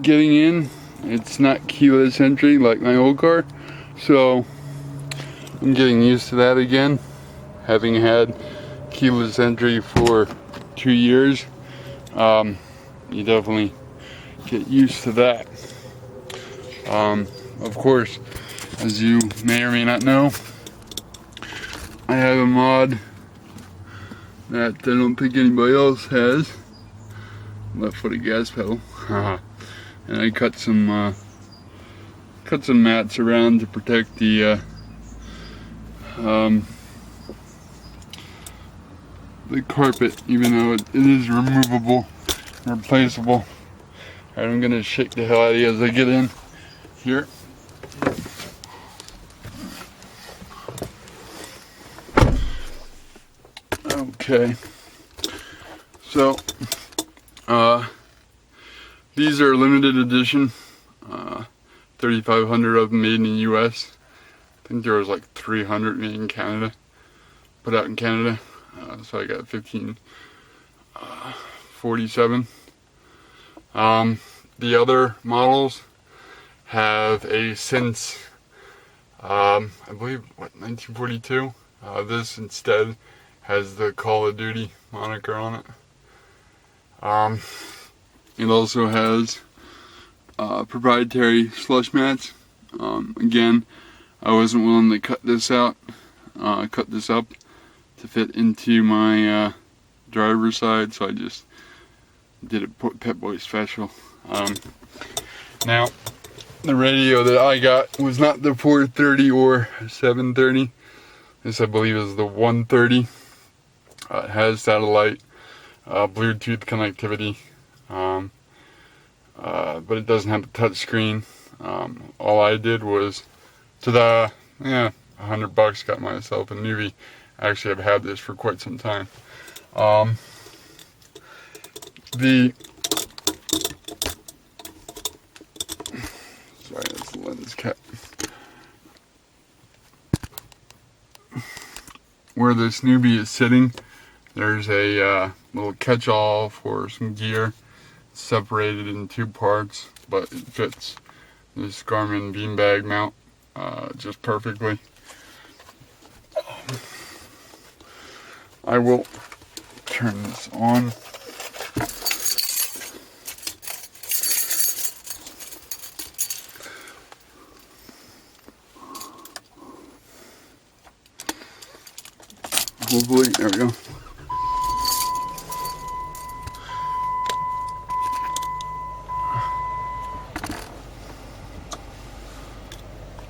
getting in. It's not keyless entry like my old car, so I'm getting used to that again, having had keyless entry for 2 years. You definitely get used to that. Of course, as you may or may not know, I have a mod that I don't think anybody else has. Left foot gas pedal. And I cut some mats around to protect the carpet, even though it is removable and replaceable. Alright, I'm gonna shake the hell out of you as I get in here. Okay, so these are limited edition, 3,500 of them made in the US. I think there was like 300 made in Canada, put out in Canada. So I got 1547. The other models have a since, I believe, 1942. This instead has the Call of Duty moniker on it. It also has proprietary slush mats. Again, I wasn't willing to cut this up to fit into my driver's side, so I just did a Pep Boy special. Now, the radio that I got was not the 430 or 730. This, I believe, is the 130. It has satellite, Bluetooth connectivity, but it doesn't have the touch screen. All I did was, to the $100, got myself a Nuvi. Actually, I've had this for quite some time. Sorry, that's the lens cap. Where this Nuvi is sitting, there's a little catch-all for some gear. It's separated in two parts, but it fits this Garmin beanbag mount just perfectly. I will turn this on. Hopefully, there we go.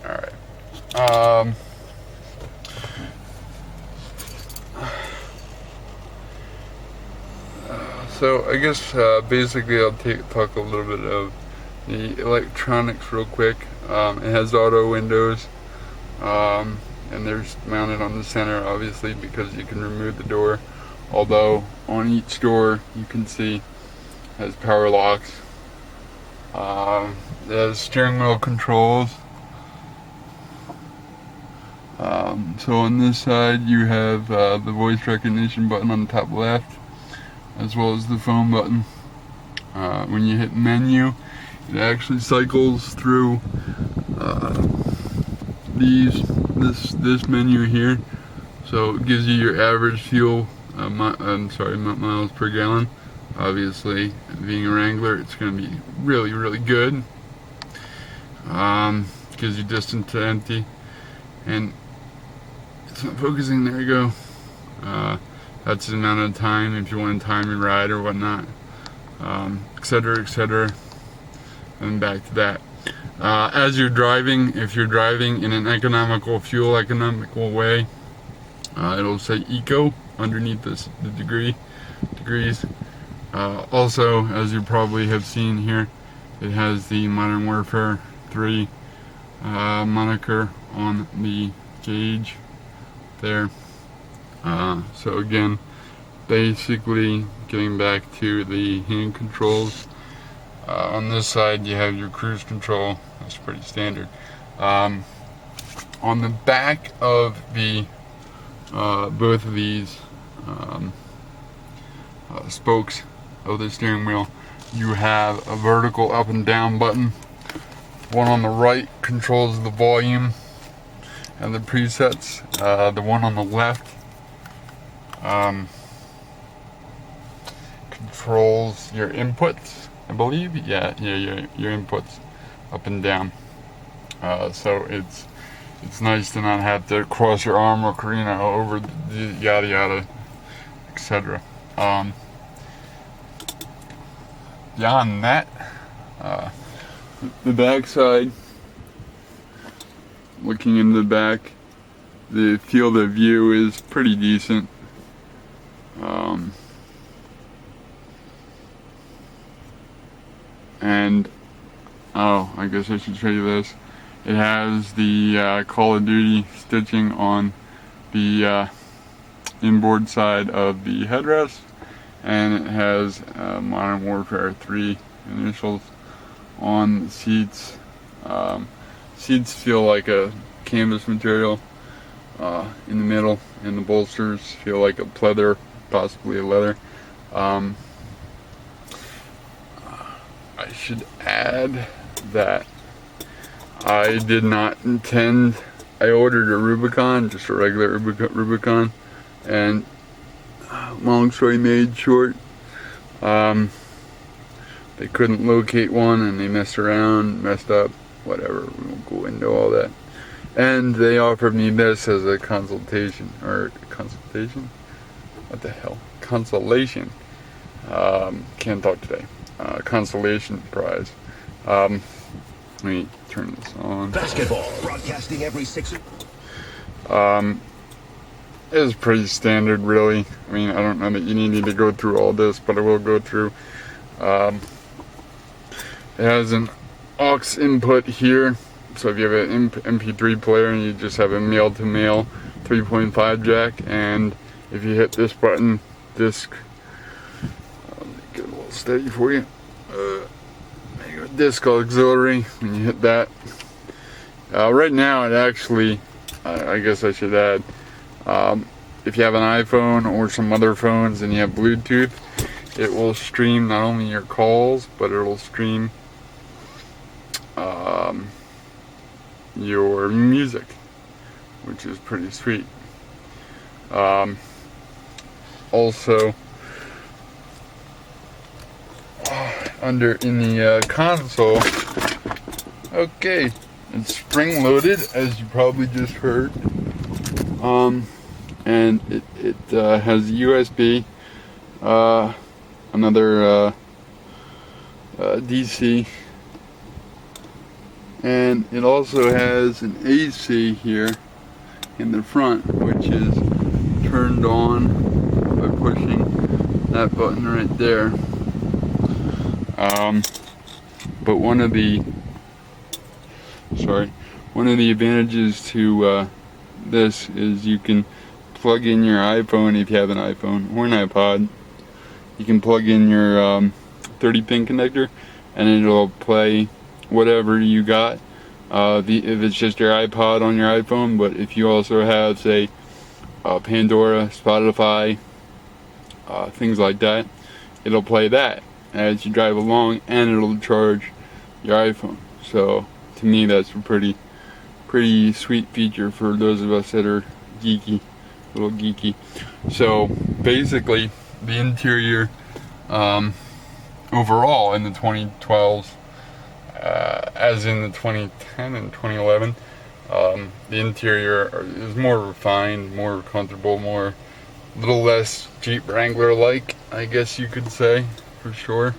Alright. So I guess basically I'll talk a little bit of the electronics real quick. It has auto windows, and they're mounted on the center, obviously, because you can remove the door. Although on each door you can see it has power locks. It has steering wheel controls. So on this side you have the voice recognition button on the top left, as well as the phone button. When you hit menu, it actually cycles through this menu here, so it gives you your average fuel miles per gallon. Obviously, being a Wrangler, it's going to be really, really good. Gives you distance to empty, and it's not focusing. There you go. That's the amount of time if you want to time your ride or whatnot, etc., etc. And back to that. As you're driving, if you're driving in an fuel economical way, it'll say eco underneath the degrees. Also, as you probably have seen here, it has the Modern Warfare 3 moniker on the gauge there. So again, basically getting back to the hand controls. On this side you have your cruise control. That's pretty standard. On the back of the both of these spokes of the steering wheel, you have a vertical up and down button. One on the right controls the volume and the presets. The one on the left controls your inputs, I believe. Yeah, your inputs up and down. So it's nice to not have to cross your arm or over the yada yada, etc. Beyond that, the back side, looking in the back, the field of view is pretty decent. And I guess I should show you this. It has the Call of Duty stitching on the inboard side of the headrest, and it has Modern Warfare 3 initials on the seats. Seats feel like a canvas material in the middle, and the bolsters feel like a pleather, possibly a leather. I should add that I did not intend, I ordered a Rubicon, just a regular Rubicon, and long story made short, they couldn't locate one and they messed up, whatever, we won't go into all that. And they offered me this as a consultation, what the hell, consolation, can't talk today, consolation prize. Let me turn this on. Basketball broadcasting every 6. It's pretty standard, really. I mean, I don't know that you need to go through all this, but I will go through. It has an aux input here, so if you have an MP3 player and you just have a male-to-male 3.5 jack, and if you hit this button, disc, let me get a little steady for you. Disc auxiliary, when you hit that. Right now it actually, I guess I should add, if you have an iPhone or some other phones and you have Bluetooth, it will stream not only your calls, but it will stream your music, which is pretty sweet. Also, in the console, okay, it's spring loaded, as you probably just heard, and it has USB, another DC, and it also has an AC here in the front, which is turned on by pushing that button right there. But one of the advantages to this is you can plug in your iPhone, if you have an iPhone or an iPod. You can plug in your 30-pin connector, and it'll play whatever you got. If it's just your iPod on your iPhone, but if you also have, say, Pandora, Spotify, things like that, it'll play that as you drive along, and it'll charge your iPhone. So to me, that's a pretty sweet feature for those of us that are geeky, a little geeky. So basically, the interior overall in the 2012s, as in the 2010 and 2011, the interior is more refined, more comfortable, a little less Jeep Wrangler like, I guess you could say, for sure.